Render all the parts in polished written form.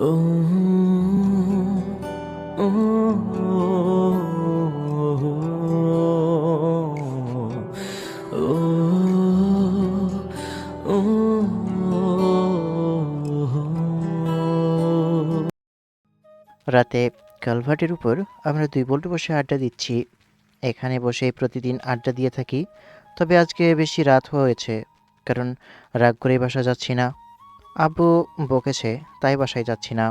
ও ও রাতে কালভার্টের উপর আমরা দুই বল্টু বসে আড্ডা দিচ্ছি। এখানে বসে প্রতিদিন আড্ডা দিয়ে থাকি, তবে আজকে বেশি রাত হয়েছে, কারণ রাগ করে বাসা যাচ্ছি না। আব্বু বকেছে, তাই বাসায় যাচ্ছি না।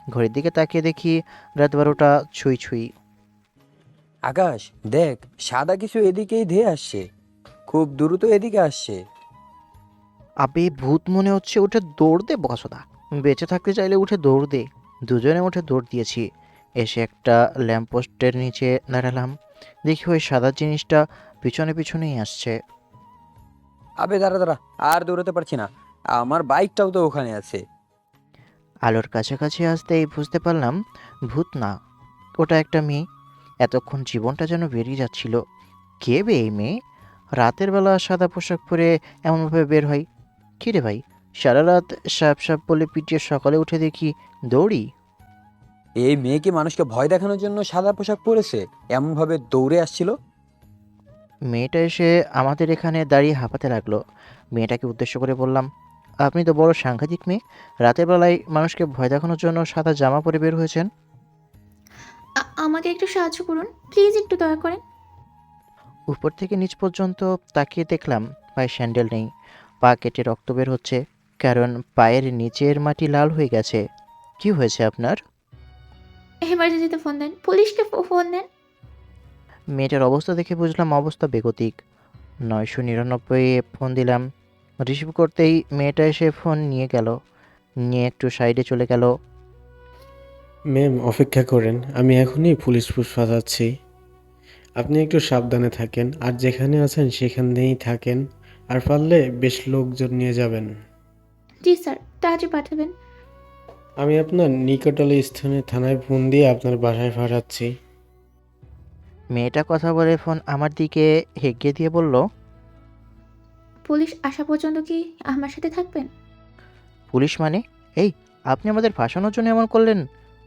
ঘড়ির দিকে তাকিয়ে দেখি রাত 12টা ছুঁই ছুঁই। আকাশ, দেখ, সাদা কিছু এদিকেই ধেয়ে আসছে, খুব দ্রুত এদিকে আসছে। আবে ভূত মনে হচ্ছে, উঠে দৌড় দে বকাসোদা। বেঁচে থাকতে চাইলে উঠে দৌড় দে। দুজনে উঠে দৌড় দিয়েছি। এসে একটা ল্যাম্পপোস্টের নিচে দাঁড়ালাম। দেখি ওই সাদা জিনিসটা পিছনে পিছনেই আসছে। আবে দাঁড়া দাঁড়া, আর দৌড়াতে পারছি না, আমার বাইকটাও তো ওখানে আছে। আলোর কাছাকাছি আসতেই বুঝতে পারলাম ভূত না, ওটা একটা মেয়ে। এতক্ষণ জীবনটা যেন বেরিয়ে যাচ্ছিল। কে বে এই মেয়ে? রাতের বেলা সাদা পোশাক পরে এমনভাবে বের হয়? কী রে ভাই, সারা রাত সাপ সাপ বলে পিটিয়ে সকালে উঠে দেখি দৌড়ি। এই মেয়ে কি মানুষকে ভয় দেখানোর জন্য সাদা পোশাক পরেছে, এমনভাবে দৌড়ে আসছিল? মেয়েটা এসে আমাদের এখানে দাঁড়িয়ে হাঁপাতে লাগলো। মেয়েটাকে উদ্দেশ্য করে বললাম, আপনি তো বড় সাংঘাতিক মেয়ে, রাতের বেলায় মানুষকে ভয় দেখানোর জন্য সাদা জামা পরে বের হয়েছেন। আমাকে একটু সাহায্য করুন প্লিজ, একটু দয়া করেন। উপর থেকে নিচ পর্যন্ত তাকিয়ে দেখলাম পায়ে স্যান্ডেল নেই। পা কেটে রক্ত বের হচ্ছে, কারণ পায়ের নিচের মাটি লাল হয়ে গেছে। কি হয়েছে আপনার? এমার্জেন্সিতে ফোন দেন, পুলিশকে ফোন দেন। মেয়েটার অবস্থা দেখে বুঝলাম অবস্থা বেগতিক। 999 এ ফোন দিলাম। রিসিভ করতেই মেয়েটা এসে ফোন নিয়ে গেল, নিয়ে একটু সাইডে চলে গেল। ম্যাম, অপেক্ষা করেন, আমি এখনই পুলিশ পাঠাচ্ছি। আপনি একটু সাবধানে থাকেন, আর যেখানে আছেন সেখানেই থাকেন, আর পারলে বেশ লোকজন নিয়ে যাবেন। জি স্যার, তাড়াতাড়ি পাঠাবেন। আমি আপনার নিকটলে স্থানে থানায় ফোন দিয়ে আপনার বাসায় পাঠাচ্ছি। মেয়েটা কথা বলে ফোন আমার দিকে এগিয়ে দিয়ে বলল, পুলিশ আসা পর্যন্ত কি আমার সাথে থাকবেন? পুলিশ মানে? এই, আপনি আমাদের ফাঁসানোর জন্য এমন করলেন,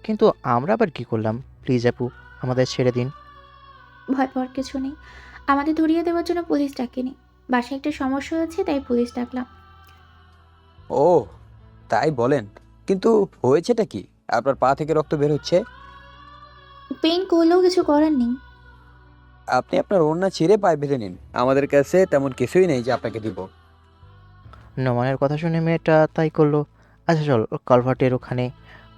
কিন্তু আমরা আবার কি করলাম? প্লিজ আপু, আমাদের ছেড়ে দিন। ভয় পাওয়ার কিছু নেই, আমাদের ধরিয়ে দেওয়ার জন্য পুলিশ ডাকেনি। বাসায় একটা সমস্যা হয়েছে, তাই পুলিশ ডাকলাম। ও, তাই বলেন, কিন্তু হয়েছেটা কি? আপনার পা থেকে রক্ত বের হচ্ছে। পেইন করলেও কিছু করার নেই। আপনি আপনার ওড়না ছিঁড়ে পায়ে বেঁধে নিন, আমাদের কাছে তেমন কিছুই নেই যে আপনাকে দিব। নোমানের কথা শুনে মেয়েটা তাই করলো। আচ্ছা চল, কালভার্টের ওখানে,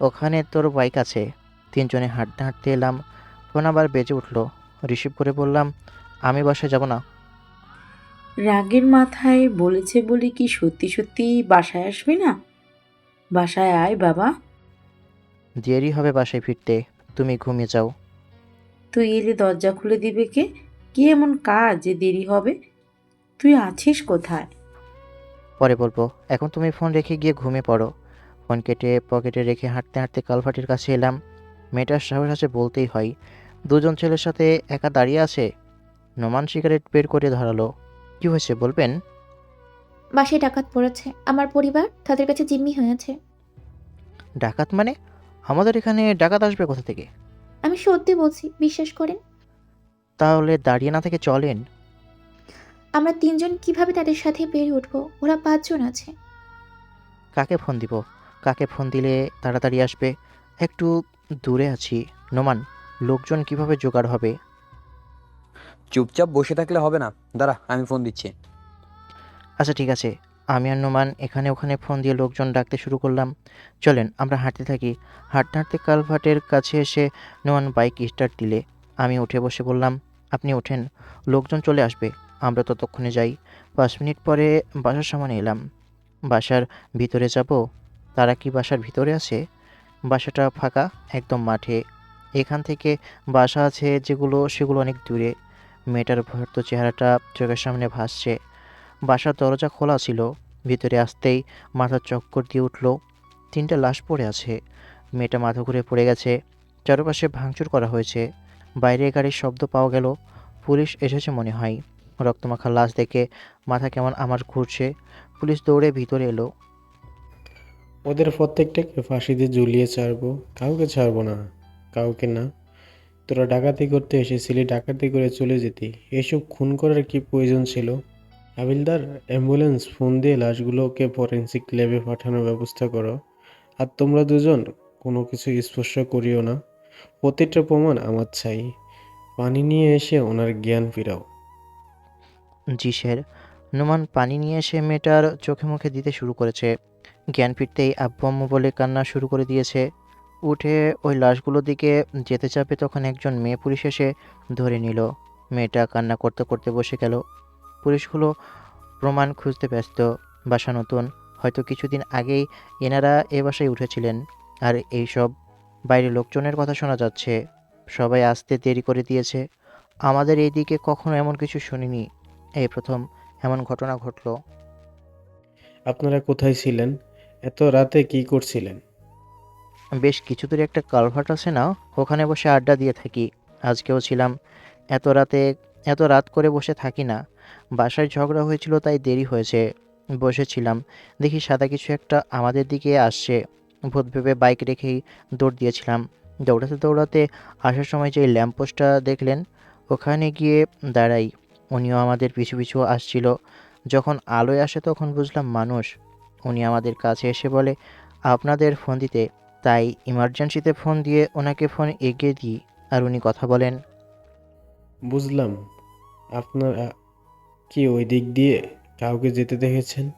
ওখানে তোর বাইক আছে। তিনজনে হাঁটতে হাঁটতে এলাম। ফোন আবার বেজে উঠলো। রিসিভ করে বললাম, আমি বাসায় যাব না। রাগের মাথায় বলেছে বলে কি সত্যি সত্যি বাসায় আসবি না? বাসায় আয় বাবা। দেরি হবে বাসায় ফিরতে, তুমি ঘুমিয়ে যাও। তুই এলে দরজা খুলে দিবে কে? কি এমন কাজ যে দেরি হবে? তুই আছিস কোথায়? পরে বলবো, এখন তুমি ফোন রেখে গিয়ে ঘুমিয়ে পড়ো। ফোন কেটে পকেটে রেখে হাঁটতে হাঁটতে কালভার্টের কাছে এলাম। মেয়েটার সাহস আছে বলতেই হয়, দুজন ছেলের সাথে একা দাঁড়িয়ে আছে। নোমান সিগারেট বের করে ধরালো। কি হয়েছে বলবেন? বাসায় ডাকাত পড়েছে, আমার পরিবার তাদের কাছে জিম্মি হয়েছে। ডাকাত মানে? আমাদের এখানে ডাকাত আসবে কোথা থেকে? আমি সত্যি বলছি, বিশ্বাস করেন। তাহলে দাঁড়িয়ে না থেকে চলেন। আমরা তিনজন কিভাবে তাদের সাথে পেরে উঠবো? ওরা পাঁচজন আছে। কাকে ফোন দিব? কাকে ফোন দিলে তাড়াতাড়ি আসবে? একটু দূরে আছি। নোমান, লোকজন কিভাবে জোগাড় হবে? চুপচাপ বসে থাকলে হবে না, দাঁড়া আমি ফোন দিচ্ছি। আচ্ছা ঠিক আছে। আমি আর নোমান এখানে ওখানে ফোন দিয়ে লোকজন ডাকতে শুরু করলাম। চলেন আমরা হাঁটতে থাকি। হাঁটতে হাঁটতে কালভার্টের কাছে এসে নোমান বাইক স্টার্ট দিলে আমি উঠে বসে বললাম, আপনি ওঠেন, লোকজন চলে আসবে, আমরা ততক্ষণে যাই। 5 মিনিট পরে বাসার সামনে এলাম। বাসার ভিতরে যাব, তারা কি বাসার ভিতরে আছে? বাসাটা ফাঁকা, একদম মাঠে। এখান থেকে বাসা আছে যেগুলো, সেগুলো অনেক দূরে। মেয়েটার ভয়ার্ত চেহারাটা চোখের সামনে ভাসছে। বাসার দরজা খোলা ছিল। ভিতরে আসতেই মাথা চক্কর দিয়ে উঠল। 3টা লাশ পড়ে আছে। মেয়েটা মাথা ঘুরে পড়ে গেছে। চারপাশে ভাঙচুর করা হয়েছে। বাইরে গাড়ির শব্দ পাওয়া গেল। পুলিশ এসেছে মনে হয়। রক্তমাখা লাশ দেখে মাথা কেমন আমার ঘুরছে। পুলিশ দৌড়ে ভিতরে এলো। ওদের প্রত্যেকটাকে ফাঁসিতে ঝুলিয়ে ছাড়বো। কাউকে ছাড়বো না, কাউকে না। তোরা ডাকাতি করতে এসেছিলি, ডাকাতি করে চলে যেতি। এসব খুন করার কি প্রয়োজন ছিল? হাবিলদার, অ্যাম্বুলেন্স ফোন দিয়ে লাশগুলোকে ফরেনসিক ল্যাবে পাঠানোর ব্যবস্থা করো। আর তোমরা দুজন কোনো কিছু স্পর্শ করিও না। প্রতিটা প্রমাণ আমার চাই। পানি নিয়ে এসে ওনার জ্ঞান ফিরাও। জি স্যার। নোমান পানি নিয়ে এসে মেয়েটার চোখে মুখে দিতে শুরু করেছে। জ্ঞান ফিরতেই আব্বু আম্মু বলে কান্না শুরু করে দিয়েছে। উঠে ওই লাশগুলোর দিকে যেতে চাপে তখন একজন মেয়ে পুলিশ এসে ধরে নিল। মেয়েটা কান্না করতে করতে বসে গেল। পুলিশগুলো প্রমাণ খুঁজতে ব্যস্ত। বাসা নতুন, হয়তো কিছুদিন আগেই এনারা এ বাসায় উঠেছিলেন। আর এইসব বাইরের লোকজনের কথা শোনা যাচ্ছে। সবাই আসতে দেরি করে দিয়েছে। আমাদের এইদিকে কখনো এমন কিছু শুনিনি। এই প্রথম এমন ঘটনা ঘটলো। আপনারা কোথায় ছিলেন? এত রাতে কি করছিলেন? বেশ কিছু দূরে একটা কালভার্ট আছে না, ওখানে বসে আড্ডা দিয়ে থাকি। আজকেও ছিলাম। এত রাতে এত রাত করে বসে থাকি না। বাসায় ঝগড়া হয়েছিল তাই দেরি হয়েছে। বসেছিলাম, দেখি সাদা কিছু একটা আমাদের দিকে আসছে। ভূত ভেবে বাইক রেখেই দৌড় দিয়েছিলাম। দৌড়াতে দৌড়াতে আসার সময় যে ল্যাম্পপোস্টটা দেখলেন, ওখানে গিয়ে দাঁড়াই। উনিও আমাদের পিছু পিছু আসছিল। যখন আলোয় আসে তখন বুঝলাম মানুষ। উনি আমাদের কাছে এসে বলে আপনাদের ফোন দিতে। তাই ইমার্জেন্সিতে ফোন দিয়ে ওনাকে ফোন এগিয়ে দিই আর উনি কথা বলেন। বুঝলাম। আপনারা কি ওই দিক দিয়ে কাউকে যেতে দেখেছেন?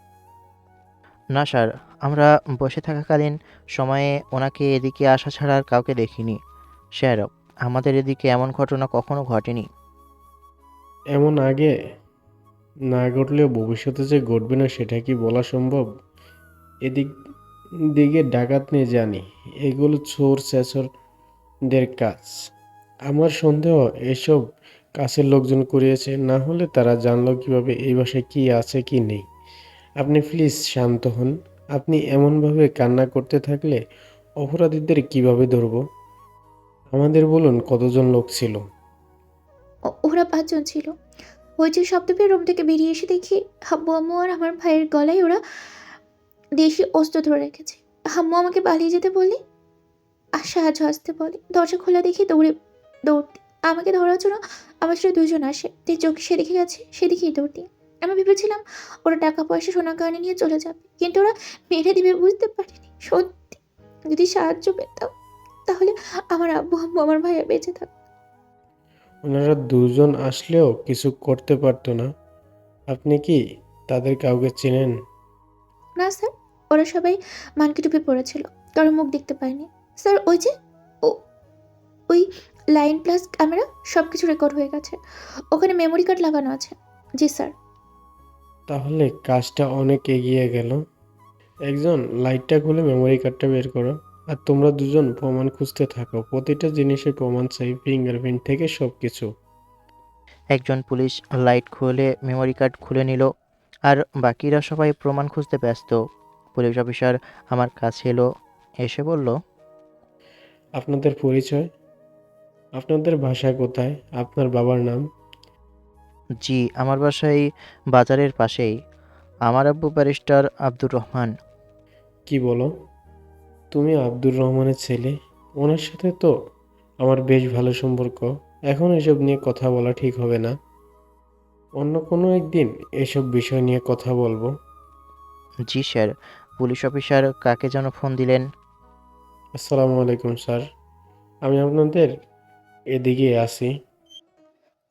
না স্যার, আমরা বসে থাকাকালীন সময়ে ওনাকে এদিকে আসা ছাড়া আর কাউকে দেখিনি। স্যার, আমাদের এদিকে এমন ঘটনা কখনো ঘটেনি। এমন আগে না ঘটলেও ভবিষ্যতে যে ঘটবে না সেটা কি বলা সম্ভব? এদিক দিকে ডাকাত নিয়ে জানি, এগুলো চোর চেঁচরদের কাজ। আমার সন্দেহ এসব কাছের লোকজন করিয়েছে, না হলে তারা জানলো কিভাবে এই বাসায় কি আছে কি নেই। আপনি প্লিজ শান্ত হন। আপনি এমনভাবে কান্না করতে থাকলে অপরাধীদের কিভাবে ধরবো? আমাদের বলুন কতজন লোক ছিল? ওরা 5 জন ছিল। ওই যে শব্দ পেয়ে রুম থেকে বেরিয়ে এসে দেখি আব্বু আম্মু আর আমার ভাইয়ের গলায় ওরা দেশি অস্ত্র ধরে রেখেছে। আম্মু আমাকে পালিয়ে যেতে বলে আর সাহায্য আসতে বলে। দরজা খোলা দেখি দৌড় দিই। আমাকে ধরার জন্য আমার সাথে 2 জন আসে। যে চোখ সেদিকে গেছে সেদিকেই দৌড় দিই। আমি ভেবেছিলাম ওরা টাকা পয়সা সোনা গয়না নিয়ে চলে যাবে, কিন্তু ওরা মেরে দিবে বুঝতে পারিনি। সত্যি যদি সাহায্য পেতাম তাহলে আমার আব্বু আম্মু আমার ভাইয়া বেঁচে থাকতো। ওনারা দুজন আসলেও কিছু করতে পারতো না। আপনি কি তাদের কাউকে চেনেন? না স্যার, ওরা সবাই মানকে টুপি পড়েছিল, কারো মুখ দেখতে পায়নি। স্যার ওই যে ও- ওই লাইন প্লাস ক্যামেরা সব কিছু রেকর্ড হয়ে গেছে, ওখানে মেমোরি কার্ড লাগানো আছে। জি স্যার। তাহলে কাজটা অনেক এগিয়ে গেল। একজন লাইটটা খুলে মেমোরি কার্ডটা বের করো। আর তোমরা দুজন প্রমাণ খুঁজতে থাকো। প্রতিটা জিনিসের প্রমাণ চাই, ফিঙ্গারপ্রিন্ট থেকে সব কিছু। একজন পুলিশ লাইট খুলে মেমোরি কার্ড খুলে নিল, আর বাকিরা সবাই প্রমাণ খুঁজতে ব্যস্ত। পুলিশ অফিসার আমার কাছে এলো, এসে বলল, আপনাদের পরিচয়? আপনাদের ভাষা কোথায়? আপনার বাবার নাম? জি আমার বাসায় বাজারের পাশেই। আমার আব্বু ব্যারিস্টার আব্দুর রহমান। কি বলো? তুমি আব্দুর রহমানের ছেলে? ওনার সাথে তো আমার বেশ ভালো সম্পর্ক। এখন এসব নিয়ে কথা বলা ঠিক হবে না। অন্য কোনো একদিন এসব বিষয় নিয়ে কথা বলবো। জি স্যার। পুলিশ অফিসার কাকে যেন ফোন দিলেন। আসসালামু আলাইকুম স্যার, আমি আপনাদের এদিকে আছি।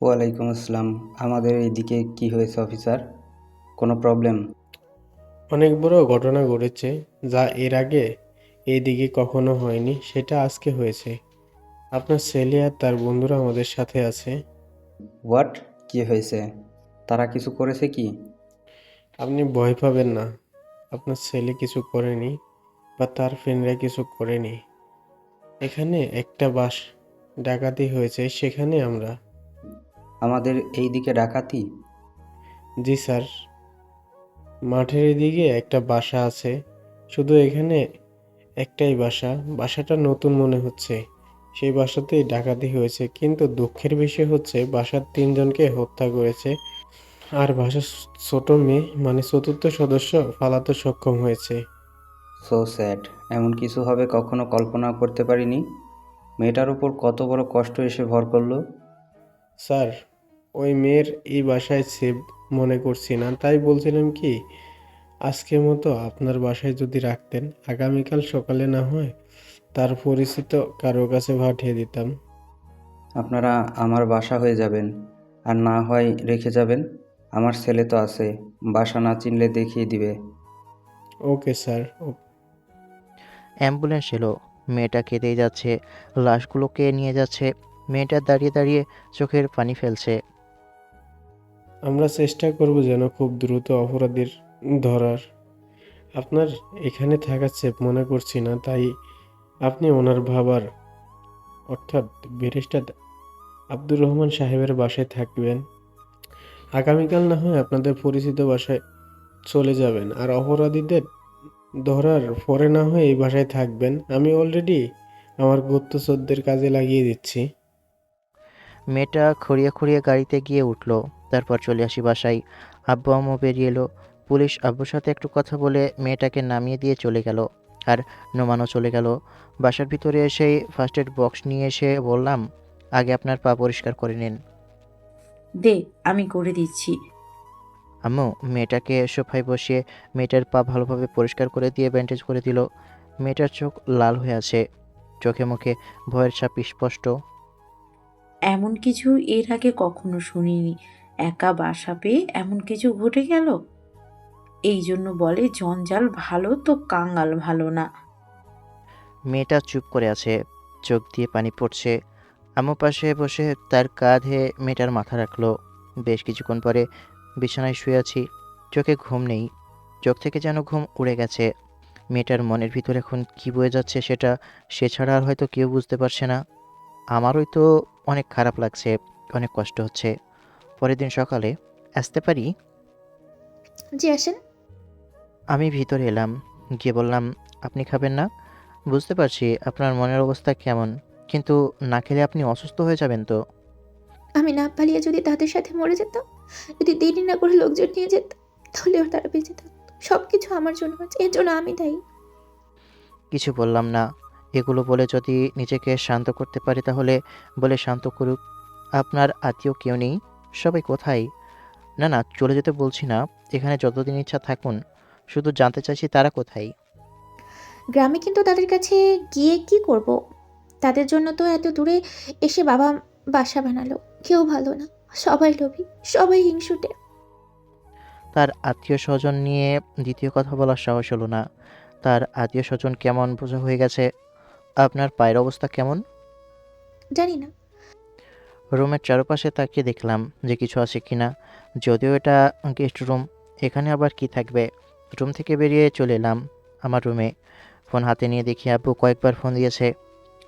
ওয়ালাইকুম আসসালাম। আমাদের এইদিকে কি হয়েছে অফিসার? কোনো প্রবলেম? অনেক বড় ঘটনা ঘটেছে, যা এর আগে এইদিকে কখনো হয়নি। সেটা আজকে হয়েছে। আপনার ছেলে আর তার বন্ধুরা আমাদের সাথে আছে। হোয়াট? কি হয়েছে? তারা কিছু করেছে কি? আপনি ভয় পাবেন না। আপনার ছেলে কিছু করেনি, বা তার ফ্রেন্ডরা কিছু করেনি। এখানে একটা বাস ডাকাতি হয়েছে, সেখানে আমরা। আমাদের এইদিকে ডাকাতি? জি স্যার, মাঠের এদিকে একটা বাসা আছে। শুধু এখানে একটাই বাসা। বাসাটা নতুন মনে হচ্ছে। সেই বাসাতেই ডাকাতি হয়েছে, কিন্তু দুঃখের বিষয় হচ্ছে বাসার 3 জনকে হত্যা করেছে। আর বাসার ছোট মেয়ে, মানে চতুর্থ সদস্য, পালাতে সক্ষম হয়েছে। So sad. এমন কিছু হবে কখনো কল্পনা করতে পারিনি। মেয়েটার উপর কত বড় কষ্ট এসে ভর করলো। স্যার, ওই মেয়ের এই বাসায় সেভ মনে করছি না, তাই বলছিলাম কি, আজকের মতো আপনার বাসায় যদি রাখতেন, আগামীকাল সকালে না হয় তার পরিচিত কারো কাছে পাঠিয়ে দিতাম। আপনারা আমার বাসা হয়ে যাবেন, আর না হয় রেখে যাবেন। আমার ছেলে তো আছে, বাসা না চিনলে দেখিয়ে দিবে। Okay sir. অ্যাম্বুলেন্স এলো। মেয়েটা কেঁদেই যাচ্ছে, লাশগুলোকে নিয়ে যাচ্ছে। মেয়েটা দাঁড়িয়ে দাঁড়িয়ে চোখের পানি ফেলছে। আমরা চেষ্টা করব যেন খুব দ্রুত অপরাধীর ধরার। আপনার এখানে থাকা সেফ মনে করছি না, তাই আপনি ওনার বাবার অর্থাৎ ব্যারিস্টার আব্দুর রহমান সাহেবের বাসায় থাকবেন। আগামীকাল না হয় আপনাদের পরিচিত বাসায় চলে যাবেন, আর অপরাধীদের ধরার পরে না হয় এই বাসায় থাকবেন। আমি অলরেডি আমার গুপ্তচরদের কাজে লাগিয়ে দিচ্ছি। মেয়েটা খুঁড়িয়ে খুঁড়িয়ে গাড়িতে গিয়ে উঠল। তারপর চলে আসি বাসায়। আব্বু আম্মু বেরিয়ে এলো। পুলিশ আব্বুর সাথে একটু কথা বলে মেয়েটাকে নামিয়ে দিয়ে চলে গেল। আর নোমানও চলে গেল। বাসার ভিতরে এসেই ফার্স্ট এড বক্স নিয়ে এসে বললাম, আগে আপনার পা পরিষ্কার করে নিন। দে, আমি করে দিচ্ছি। আম্মু মেয়েটাকে সোফায় বসিয়ে মেয়েটার পা ভালোভাবে পরিষ্কার করে দিয়ে ব্যান্ডেজ করে দিল। মেয়েটার চোখ লাল হয়ে আছে, চোখে মুখে ভয়ের ছাপ স্পষ্ট। এমন কিছু এর আগে কখনো শুনিনি। একা বাসা পেয়ে এমন কিছু ঘটে গেল। এই জন্য বলে জঞ্জাল ভালো তো কাঙ্গাল ভালো না। মেয়েটা চুপ করে আছে, চোখ দিয়ে পানি পড়ছে। আম্মু পাশে বসে তার কাঁধে মেয়েটার মাথা রাখলো। বেশ কিছুক্ষণ পরে বিছানায় শুয়ে আছি, চোখে ঘুম নেই। চোখ থেকে যেন ঘুম উড়ে গেছে। মেয়েটার মনের ভিতরে এখন কী বয়ে যাচ্ছে সেটা সে ছাড়া আর হয়তো কেউ বুঝতে পারছে না। আমারই তো অনেক খারাপ লাগছে, অনেক কষ্ট হচ্ছে। পরের দিন সকালে, আসতে পারি? জি আসেন। আমি ভিতরে এলাম, গিয়ে বললাম, আপনি খাবেন না? বুঝতে পারছি আপনার মনের অবস্থা কেমন, কিন্তু না খেলে আপনি অসুস্থ হয়ে যাবেন তো। আমি না পালিয়ে যদি তাদের সাথে মরে যেতাম, যদি দেরি না করে লোকজন নিয়ে যেত, তাহলেও তারা বেঁচে থাকতো। সব কিছু আমার জন্য হচ্ছে, এর জন্য আমি দায়ী। কিছু বললাম না। এগুলো বলে যদি নিজেকে শান্ত করতে পারি তাহলে বলে শান্ত করুক। আপনার আত্মীয় কেউ নেই? সবাই কোথায়? না না, চলে যেতে বলছি না, এখানে যতদিন ইচ্ছা থাকুন। শুধু জানতে চাইছি তারা কোথায়। গ্রামে, কিন্তু তাদের কাছে গিয়ে কি করব? তাদের জন্য তো এত দূরে এসে বাবা বাসা বানালো। কেউ ভালো না, সবাই লোভী, সবাই হিংসুটে। তার আত্মীয় স্বজন নিয়ে দ্বিতীয় কথা বলার সাহস হলো না। তার আত্মীয় স্বজন কেমন বোঝা হয়ে গেছে। আপনার পায়ের অবস্থা কেমন? জানি না। রুমের চারপাশে তাকিয়ে দেখলাম যে কিছু আছে কিনা। যদিও এটা গেস্ট রুম, এখানে আবার কি থাকবে। রুম থেকে বেরিয়ে চলে এলাম আমার রুমে। ফোন হাতে নিয়ে দেখি আব্বু কয়েকবার ফোন দিয়েছে।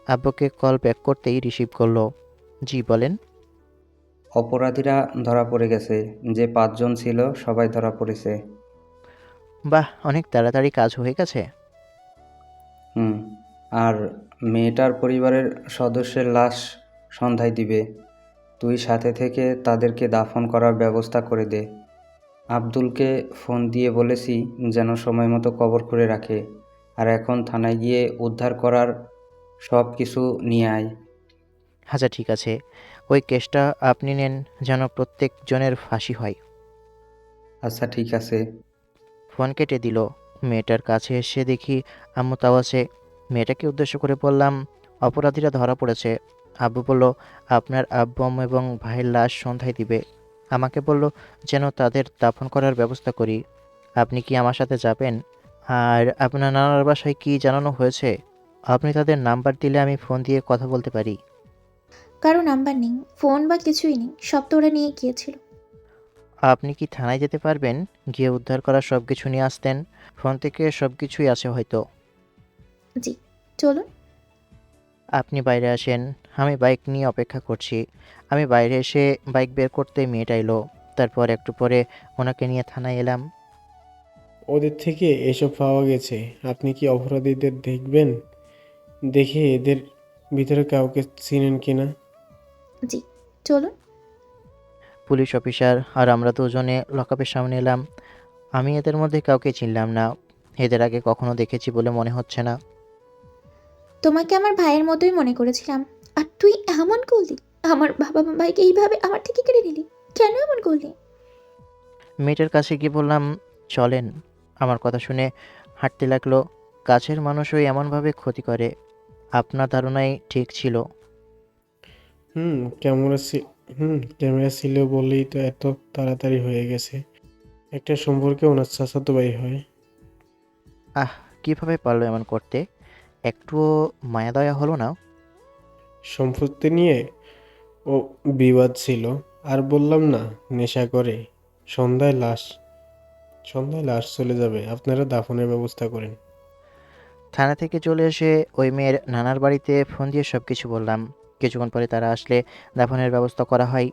আব্বুকে কল ব্যাক করতেই রিসিভ করলো। জি বলেন। অপরাধীরা ধরা পড়ে গেছে। যে 5 জন ছিল সবাই ধরা পড়েছে। বাহ, অনেক তাড়াতাড়ি কাজ হয়ে গেছে। হুম। আর মেয়েটার পরিবারের সদস্যের লাশ সন্ধ্যায় দিবে। তুই সাথে থেকে তাদেরকে দাফন করার ব্যবস্থা করে দে। আব্দুলকে ফোন দিয়ে বলেছি যেন সময় মতো কবর করে রাখে। আর এখন থানায় গিয়ে উদ্ধার করার সব কিছু নিয়ে আয়। আচ্ছা ঠিক আছে, ওই কেসটা আপনি নেন, যেন প্রত্যেকজনের ফাঁসি হয়। আচ্ছা ঠিক আছে। ফোন কেটে দিল। মেয়েটার কাছে এসে দেখি আম্মু তাও আছে। মেয়েটাকে উদ্দেশ্য করে বললাম, অপরাধীরা ধরা পড়েছে। আব্বু বলল, আপনার আব্বু আম্মু এবং ভাইয়ের লাশ সন্ধ্যায় দিবে। আমাকে বলল যেন তাদের দাফন করার ব্যবস্থা করি। আপনি কি আমার সাথে যাবেন? আর আপনার নানার বাসায় কি জানানো হয়েছে? আপনি তাদের নাম্বার দিলে আমি ফোন দিয়ে কথা বলতে পারি। কারো নাম্বার নেই, ফোন বা কিছুই নেই, সব তো ওরা নিয়ে গিয়েছিল। আপনি কি থানায় যেতে পারবেন? গিয়ে উদ্ধার করা সব কিছু নিয়ে আসতেন। ফোন থেকে সব কিছুই আছে হয়তো। জি, চলুন। আপনি বাইরে আসেন, আমি বাইক নিয়ে অপেক্ষা করছি। আমি বাইরে এসে বাইক বের করতে মেয়েটা এলো। তারপর একটু পরে ওনাকে নিয়ে থানায় এলাম। ওদের থেকে এসব পাওয়া গেছে। আপনি কি অপরাধীদের দেখবেন, দেখে এদের ভিতরে কাউকে চিনেন কিনা? জি, চলুন। পুলিশ অফিসার আর আমরা দুজনে লকআপের সামনে এলাম। আমি এদের মধ্যে কাউকে চিনলাম না। এদের আগে কখনো দেখেছি বলে মনে হচ্ছে না। তোমাকে আমার ভাইয়ের মতোই মনে করেছিলাম, আর তুই এমন করলি। আমার বাবা মা ভাইকে এইভাবে আমার থেকে কেড়ে নিলি, কেন এমন করলি? মেয়েটার কাছে গিয়ে বললাম, চলেন। আমার কথা শুনে হাঁটতে লাগলো। কাছের মানুষই এমনভাবে ক্ষতি করে, আপনার ধারণাই ঠিক ছিল। হুম ক্যামেরা ক্যামেরা ছিল বলেই তো এত তাড়াতাড়ি হয়ে গেছে। একটা সম্পর্কে ওনার চাচাতো ভাই হয়। আহ, কিভাবে পারলো এমন করতে? একটুও মায়া দয়া হলো না? সম্পত্তি নিয়ে ও বিবাদ ছিল। আর বললাম না, নেশা করে। সন্ধ্যায় লাশ সন্ধ্যায় লাশ চলে যাবে, আপনারা দাফনের ব্যবস্থা করেন। থানা থেকে চলে এসে ওই মেয়ের নানার বাড়িতে ফোন দিয়ে সব কিছু বললাম। কিছুক্ষণ পরে তারা আসলে দাফনের ব্যবস্থা করা হয়।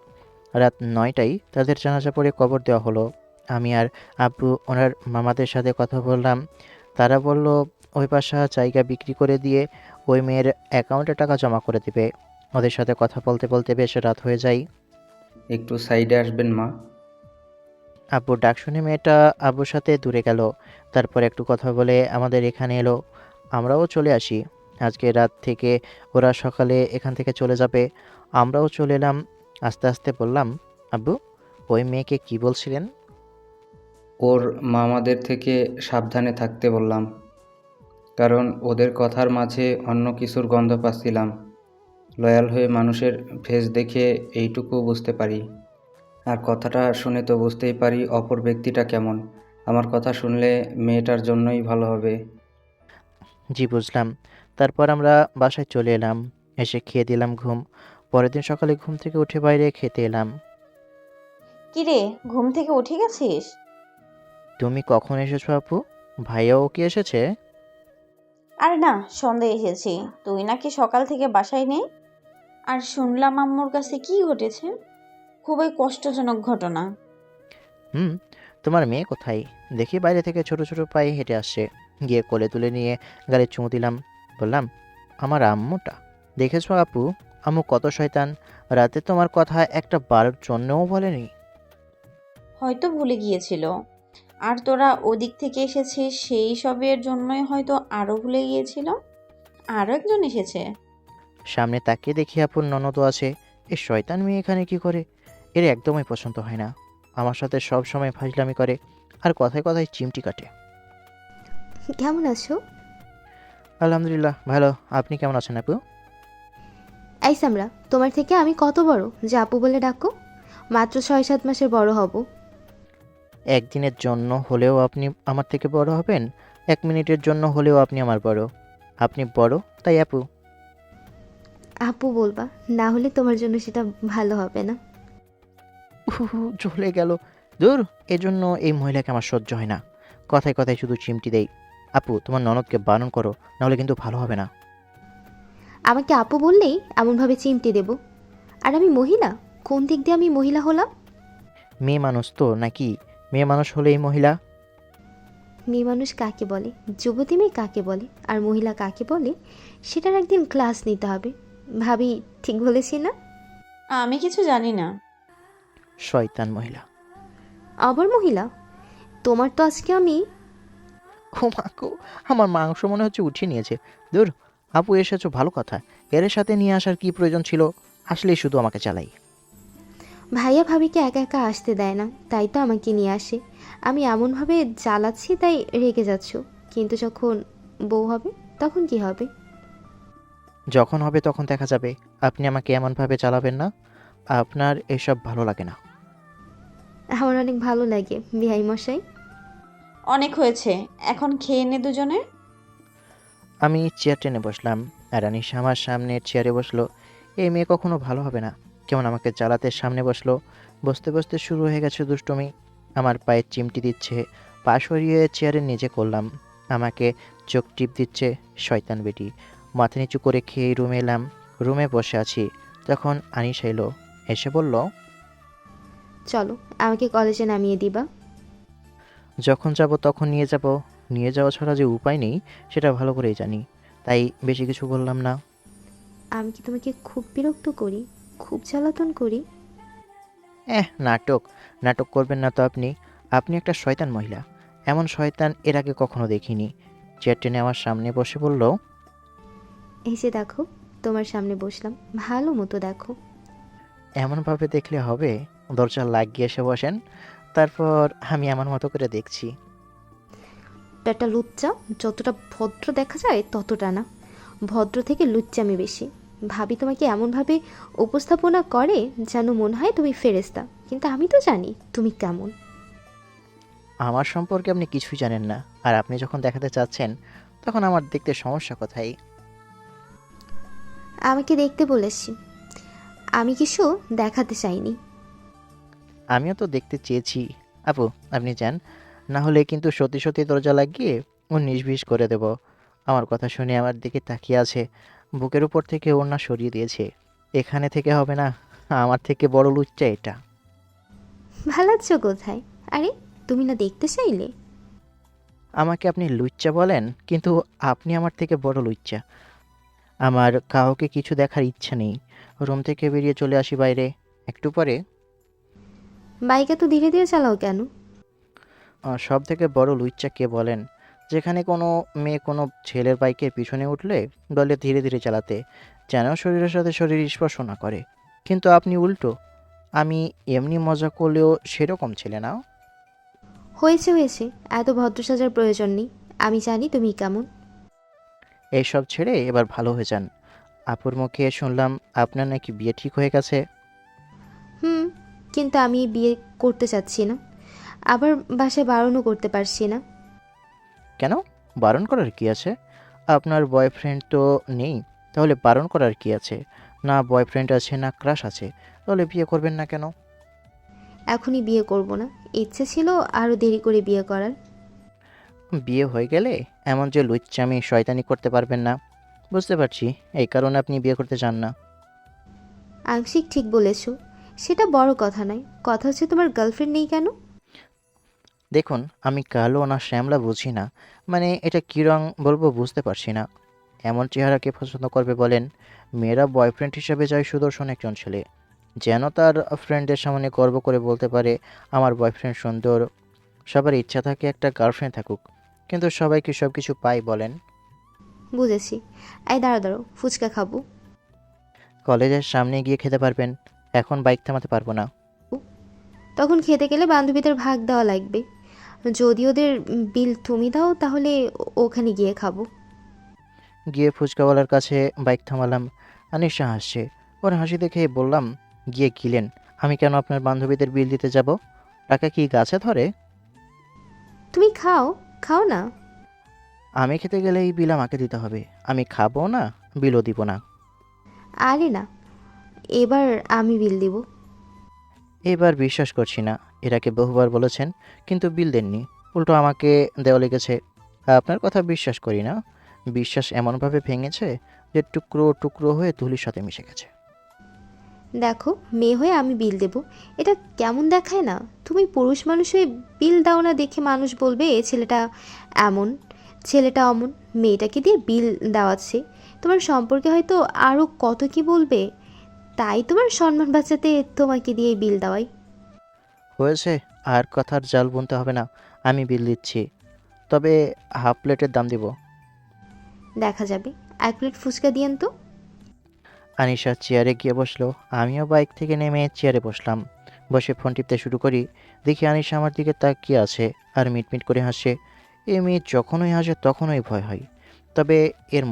রাত ৯টায় তাদের জানাজা পড়ে কবর দেওয়া হলো। আমি আর আব্বু ওনার মামাদের সাথে কথা বললাম। তারা বলল ওই বাসা জায়গা বিক্রি করে দিয়ে ওই মেয়ের অ্যাকাউন্টে টাকা জমা করে দিবে। ওদের সাথে কথা বলতে বলতে বেশ রাত হয়ে যায়। একটু সাইডে আসবেন মা? আব্বুর ডাক শুনে মেয়েটা আব্বুর সাথে দূরে গেল। তারপর একটু কথা বলে আমাদের এখানে এলো। আমরাও চলে আসি। আজকে রাত থেকে ওরা সকালে এখান থেকে চলে যাবে। আমরাও চলে এলাম। আস্তে আস্তে বললাম, আব্বু, ওই মেয়েকে কি বলছিলেন? ওর মামাদের থেকে সাবধানে থাকতে বললাম, কারণ ওদের কথার মাঝে অন্য কিছুর গন্ধ পাচ্ছিলাম। লয়াল হয়ে মানুষের ফেস দেখে এইটুকু বুঝতে পারি। আর কথাটা শুনে তো বুঝতেই পারি অপর ব্যক্তিটা কেমন। আমার কথা শুনলে মেয়েটার জন্যই ভালো হবে। জি, বুঝলাম। তারপর আমরা বাসায় চলে এলাম। এসে খেয়ে দিলাম ঘুম। পরের দিন সকালে ঘুম থেকে উঠে বাইরে খেতে এলাম। কিরে, ঘুম থেকে উঠে গেছিস? তুমি কখন এসেছো আপু? ভাইয়াও কি এসেছে? আরে না, সন্ধ্যায় এসেছি। তুই নাকি সকাল থেকে বাসায় নেই। আর শুনলাম আম্মুর কাছে কি ঘটেছে, খুবই কষ্টজনক ঘটনা। হুম, তোমার মেয়ে কোথায়? দেখি বাইরে থেকে ছোট ছোট পায়ে হেঁটে আসছে। গিয়ে কোলে তুলে নিয়ে গালে চুমু দিলাম। বললাম, আমার আম্মুটা দেখেছো আপু? আম্মু কত শয়তান। রাতে তোমার কথা একটা বারের জন্যও বলেনি। হয়তো ভুলে গিয়েছিল। আর তোরা ওদিক থেকে এসেছিস, সেই সবের জন্যই হয়তো আরো ভুলে গিয়েছিল। আরো একজন এসেছে। সামনে তাকিয়ে দেখি আপুর ননদও আছে। এই শয়তান মেয়ে এখানে কি করে? এর একদমই পছন্দ হয় না। আমার সাথে সব সময় ফাজলামি করে আর কথায় কথায় চিমটি কাটে। কেমন আছো? আলহামদুলিল্লাহ ভালো। আপনি কেমন আছেন আপু? এই সামরা, তোমার থেকে আমি কত বড় যে আপু বলে ডাকো? মাত্র ৬-৭ মাসের বড় হব। একদিনের জন্য হলেও আপনি আমার থেকে বড় হবেন। ১ মিনিটের জন্য হলেও আপনি আমার বড়। আপনি বড়, তাই আপু। আপু বলবা, না হলে তোমার জন্য সেটা ভালো হবে না। উহু, চলে গেল। দূর, এজন্য এই মহিলাকে আমার সহ্য হয় না। কথায় কথায় শুধু চিমটি দেই। আপু, তোমার ননদকে বারণ করো, নাহলে কিন্তু ভালো হবে না। আমাকে আপু বললেই এমনভাবে চিমটি দেব? আর আমি মহিলা? কোন দিক দিয়ে আমি মহিলা হলাম? মেয়ে মানুষ তো নাকি? মেয়ে মানুষ হলেই মহিলা? মেয়ে মানুষ কাকে বলে, যুবতী মেয়ে কাকে বলে, আর মহিলা কাকে বলে, সেটার একদিন ক্লাস নিতে হবে। ভাবি, ঠিক বলেছি না? আমি কিছু জানি না। শয়তান মহিলা। আবার মহিলা? তোমার তো আজকে আমি... ও মা গো, আমার মাংস মনে হচ্ছে উঠিয়ে নিয়েছে। দূর, আপু এসেছো ভালো কথা। এর সাথে নিয়ে আসার কি প্রয়োজন ছিল? আসলেই শুধু আমাকে চালাই। ভাইয়া ভাবিকে একা একা আসতে দেয় না, তাই তো আমাকে নিয়ে আসে। আমি এমনভাবে জ্বালাচ্ছি তাই রেগে যাচ্ছ, কিন্তু যখন বউ হবে তখন কি হবে? যখন হবে তখন দেখা যাবে। আপনি আমাকে এমনভাবে চালাবেন না। আপনার এসব ভালো লাগে না। আমার অনেক ভালো লাগে বিহাই মশাই। অনেক হয়েছে, এখন খেয়ে নে দুজনে। আমি চেয়ার টেনে বসলাম আর আনিশা আমার সামনের চেয়ারে বসলো। এই মেয়ে কখনো ভালো হবে না। কেমন আমাকে জ্বালাতে সামনে বসলো। বসতে বসতে শুরু হয়ে গেছে দুষ্টুমি। আমার পায়ে চিমটি দিচ্ছে। পা সরিয়ে চেয়ারের নিচে করলাম। আমাকে চোখ টিপ দিচ্ছে। শয়তান বেটি। মাথা নিচু করে খেয়ে রুমে এলাম। রুমে বসে আছি, তখন আনিশা এলো। এসে বলল, চলো, আমাকে কলেজে নামিয়ে দিবা। যখন যাব তখন নিয়ে যাব। নিয়ে যাওয়া ছাড়া যে উপায় নেই সেটা ভালো করেই জানি। তাই বেশি কিছু বললাম না। আমি কি তোমাকে খুব বিরক্ত করি, খুব জ্বালাতন করি? নাটক নাটক করবেন না তো আপনি। আপনি একটা শয়তান মহিলা। এমন শয়তান এর আগে কখনো দেখিনি। চেয়ার টেনে আমার সামনে বসে বলল, এই যে দেখো, তোমার সামনে বসলাম, ভালো মতো দেখো। এমনভাবে দেখলে হবে? দরজা লাগিয়ে এসে বসেন, তারপর আমি আমার মতো করে দেখছি। একটা লুচ্চা যতটা ভদ্র দেখা যায় ততটা না, ভদ্র থেকে লুচ্চামি বেশি। ভাবি তোমাকে এমনভাবে উপস্থাপনা করে যেন মনে হয় তুমি ফেরেশতা, কিন্তু আমি তো জানি তুমি কেমন। আমার সম্পর্কে আপনি কিছুই জানেন না, আর আপনি যখন দেখাতে চাচ্ছেন তখন আমার দেখতে সমস্যা কোথায়? আমাকে দেখতে বলেছি, আমি কিছু দেখাতে চাইনি। আমিও তো দেখতে চেয়েছি। আপু, আপনি যান, না হলে কিন্তু সত্যি সত্যি দরজা লাগিয়ে ও নিষবিষ করে দেব। আমার কথা শুনে আমার দিকে তাকিয়ে আছে, বুকের উপর থেকে ওড়না সরিয়ে দিয়েছে। এখানে থেকে হবে না, আমার থেকে বড় লুচ্চা এটা। ভালাচ্ছ কোথায়? আরে তুমি না দেখতে চাইলে? আমাকে আপনি লুচ্চা বলেন, কিন্তু আপনি আমার থেকে বড় লুচ্চা। আমার কাউকে কিছু দেখার ইচ্ছা নেই। রুম থেকে বেরিয়ে চলে আসি বাইরে। একটু পরে বাইক এত ধীরে ধীরে চালাও কেন? সব থেকে বড় লুচ্চা কে বলেন? যেখানে কোনো মেয়ে কোনো ছেলের বাইকের পিছনে উঠলে বলে ধীরে ধীরে চালাতে, যেন শরীরের সাথে শরীর স্পর্শ না করে। কিন্তু আপনি উল্টো, আমি এমনি মজা করলেও সেরকম ছেলে না। হয়েছে হয়েছে, এত ভদ্র সাজার প্রয়োজন নেই, আমি জানি তুমি কেমন। এইসব ছেড়ে এবার ভালো হয়ে যান। আপুর মুখে শুনলাম আপনার নাকি বিয়ে ঠিক হয়ে গেছে। হুম, কিন্তু আমি বিয়ে করতে চাচ্ছি না, আবার বাসায় বারণও করতে পারছি না। কেন? বারণ করার কি আছে? আপনার বয়ফ্রেন্ড তো নেই, তাহলে বারণ করার কি আছে? না বয়ফ্রেন্ড আছে না ক্রাশ আছে, তাহলে বিয়ে করবেন না কেন? এখনই বিয়ে করব না, ইচ্ছে ছিল আরও দেরি করে বিয়ে করার। বিয়ে হয়ে গেলে এমন যে লুচ্চামি শয়তানি করতে পারবেন না, বুঝতে পারছি। এই কারণে আপনি বিয়ে করতে চান না। আংশিক ঠিক বলেছো, সেটা বড় কথা নয়, কথা হচ্ছে তোমার গার্লফ্রেন্ড নেই কেন? দেখুন, আমি কালো না শ্যামলা বুঝি না, মানে এটা কী রং বলবো বুঝতে পারছি না। এমন চেহারা কে পছন্দ করবে বলেন? মেয়েরা বয়ফ্রেন্ড হিসেবে চায় সুদর্শন একজন ছেলে, যেন তার ফ্রেন্ডদের সামনে গর্ব করে বলতে পারে আমার বয়ফ্রেন্ড সুন্দর। সবার ইচ্ছা থাকে একটা গার্লফ্রেন্ড থাকুক, কিন্তু সবাই কি সব কিছু পায় বলেন? বুঝেছি। এই দাঁড়াও দাঁড়াও, ফুচকা খাবো। কলেজের সামনে গিয়ে খেতে পারবেন, এখন বাইক থামাতে পারবো না। তখন খেতে গেলে বান্ধবীদের ভাগ দেওয়া লাগবে, যদি ওদের বিল তুমি দাও তাহলে ওখানে গিয়ে খাবো। গিয়ে ফুচকাওয়ালার কাছে বাইক থামালাম। আনিশা হাসছে, ওর হাসি দেখে বললাম, গিয়ে গিলেন, আমি কেন আপনার বান্ধবীদের বিল দিতে যাব? টাকা কি গাছে ধরে? তুমি খাও, খাও না। আমি খেতে গেলেই বিল আমাকে দিতে হবে। আমি খাবো না, বিলও দিব না। আরে না, এবার আমি বিল দিব। এবার বিশ্বাস করছি না। এর আগে বহুবার বলেছেন, কিন্তু বিল দেননি, উল্টো আমাকে দেওয়া লেগেছে। আপনার কথা বিশ্বাস করি না। বিশ্বাস এমনভাবে ভেঙেছে যে টুকরো টুকরো হয়ে ধুলির সাথে মিশে গেছে। দেখো, মেয়ে হয়ে আমি বিল দেব, এটা কেমন দেখায় না? তুমি পুরুষ মানুষ হয়ে বিল দাও না দেখে মানুষ বলবে এ ছেলেটা এমন, ছেলেটা অমন, মেয়েটাকে দিয়ে বিল দেওয়াচ্ছে। তোমার সম্পর্কে হয়তো আরও কত কি বলবে, তাই তোমার সম্মান বাঁচাতে তোমাকে দিয়ে বিল দেওয়াই। হয়েছে, আর কথার জাল বুনতে হবে না। আমি বিল দিচ্ছি, তবে হাফ প্লেটের দাম দিব। দেখা যাবে, 1 প্লেট ফুচকা দিয়েন তো। আনিশা চেয়ারে গিয়ে বসলো, আমিও বাইক থেকে নেমে চেয়ারে বসলাম। বসে ফোন টিপতে শুরু করি। দেখি আনিশা আমার দিকে তাকিয়ে আছে আর মিটমিট করে হাসে। এই মেয়ে যখনই হাসে তখনই ভয় হয়। তবে এর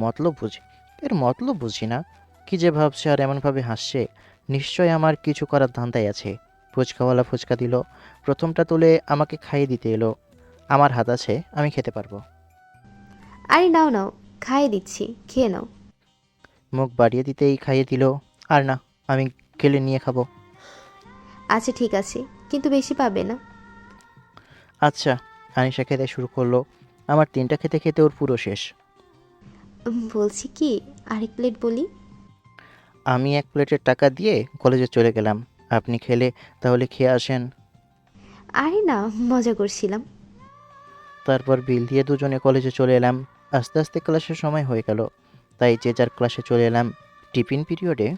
মতলব বুঝি না। কি যে ভাবছে আর এমনভাবে হাসছে, নিশ্চয় আমার কিছু করার ধান্দায় আছে। ফুচকাওয়ালা ফুচকা দিল, প্রথমটা তুলে আমাকে খাইয়ে দিতে এলো। আমার হাত আছে, আমি খেতে পারবো। আরে নাও নাও, খাইয়ে দিচ্ছি, খেয়ে নাও। মুখ বাড়িয়ে দিতেই খাইয়ে দিল। আর না, আমি গেলে নিয়ে খাবো। আচ্ছা ঠিক আছে, কিন্তু বেশি পাবে না। আচ্ছা। আনিশা খেতে শুরু করলো। আমার 3টা খেতে খেতে ওর পুরো শেষ। বলছি কি, 1 প্লেট বলি। আমি 1 প্লেটের টাকা দিয়ে কলেজে চলে গেলাম। আপনি খেলে তাহলে খেয়ে আসেন। আরে না, মজা করছিলাম। তারপর বিল দিয়ে দুজনে কলেজে চলে এলাম। আস্তে আস্তে ক্লাসের সময় হয়ে গেল, তাই যে যার ক্লাসে চলে এলাম। টিফিন পিরিয়ডে